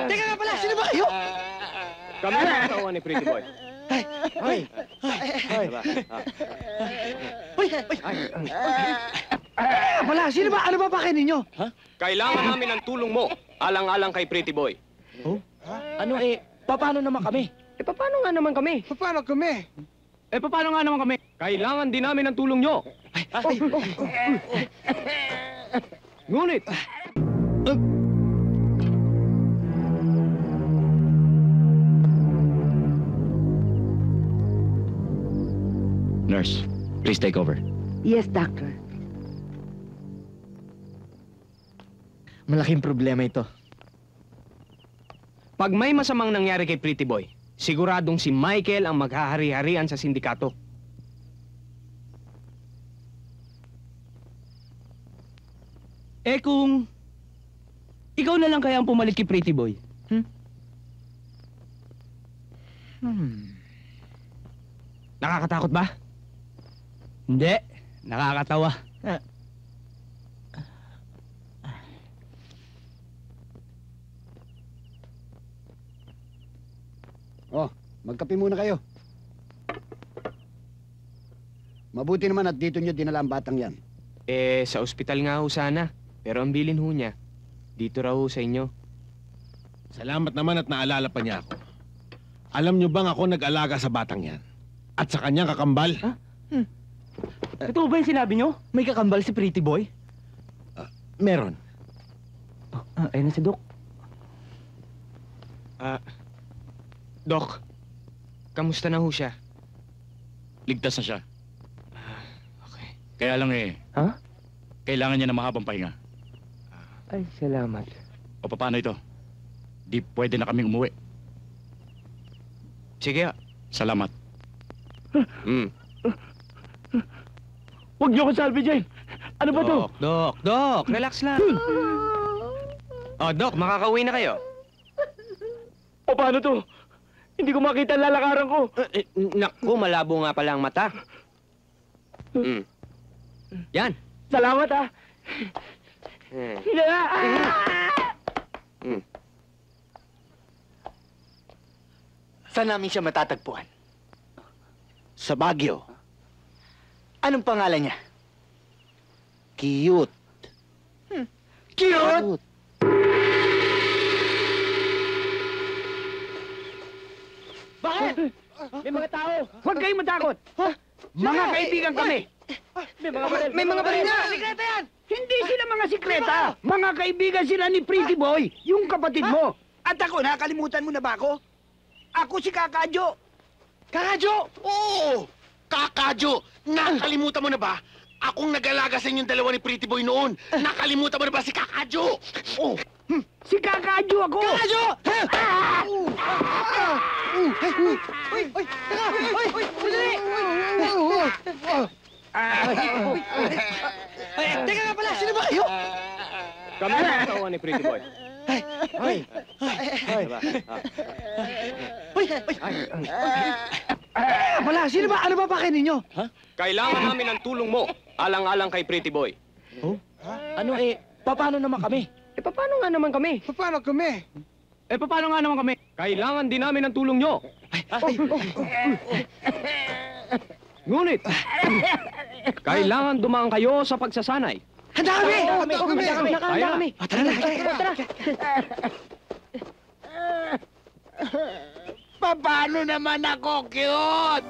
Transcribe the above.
Teka nga pala, sino ba kayo? Kami ang katawan ni Pretty Boy. Wala, sino ba? Ano ba pa kayo ninyo? Kailangan namin ng tulong mo, alang-alang kay Pretty Boy. Ano paano naman kami? Paano nga naman kami? Paano kami? Paano nga naman kami? Kailangan din namin ng tulong nyo. Ngunit, Nurse, please take over. Yes, doctor. Malaking problema ito. pag may masamang nangyari kay Pretty Boy, siguradong si Michael ang maghahari-harian sa sindikato. Kung ikaw na lang kaya ang pumalit kay Pretty Boy? Nakakatakot ba? Hindi. Nakakatawa. Oh, magkape muna kayo. Mabuti naman at dito nyo dinala ang batang yan. Sa ospital nga ho sana. Pero ang bilin ho niya, dito raw ho sa inyo. Salamat naman at naalala pa niya ako. Alam niyo bang ako nag-alaga sa batang yan? At sa kanyang kakambal? Ito ba yung sinabi nyo? May kakambal si Pretty Boy? Meron. Ayun na si Doc. Doc, kamusta na ho siya? Ligtas na siya. Okay. Kaya lang Ha? kailangan niya na mahabang pahinga. Ay, salamat. O paano ito? Di pwede na kaming umuwi. Sige. Salamat. Huwag niyo ko salvage. Ano ba to? Doc, relax lang. Oh, Doc, makakauwi na kayo. O paano to? Hindi ko makita ang lalakaran ko. Naku, malabo nga pala ang mata. Yan. Salamat ah. Saan namin siya matatagpuan? Sa Baguio. Anong pangalan niya? Cute. Cute! Bakit? May mga tao. Huwag kayong matakot. Mga kaibigan kami. May mga baril na! Sikreta yan! Hindi sila mga sikreta. Mga kaibigan sila ni Pretty Boy, yung kapatid mo. At ako, nakakalimutan mo na ba ako? Ako si Kakadyo. Kakadyo! Oo! Kakadyo! Nakalimutan mo na ba? Akong nag-alaga sa inyong dalawa ni Pretty Boy noon. Nakalimutan mo na ba si Kakadyo? Oh! Si Kakadyo ako. Kakadyo! Uy! Teka nga pala, sino ba kayo? Kami ang katawan ni Pretty Boy. Wala, sino ba? Ano ba pa kayo ninyo? Kailangan namin ng tulong mo, alang-alang kay Pretty Boy. Ano paano naman kami? Paano nga naman kami? Paano kami? Paano nga naman kami? Kailangan din namin ng tulong nyo. Ngunit, kailangan dumaan kayo sa pagsasanay. Handa kami! Handa kami! Tara na! Paano naman ako, cute?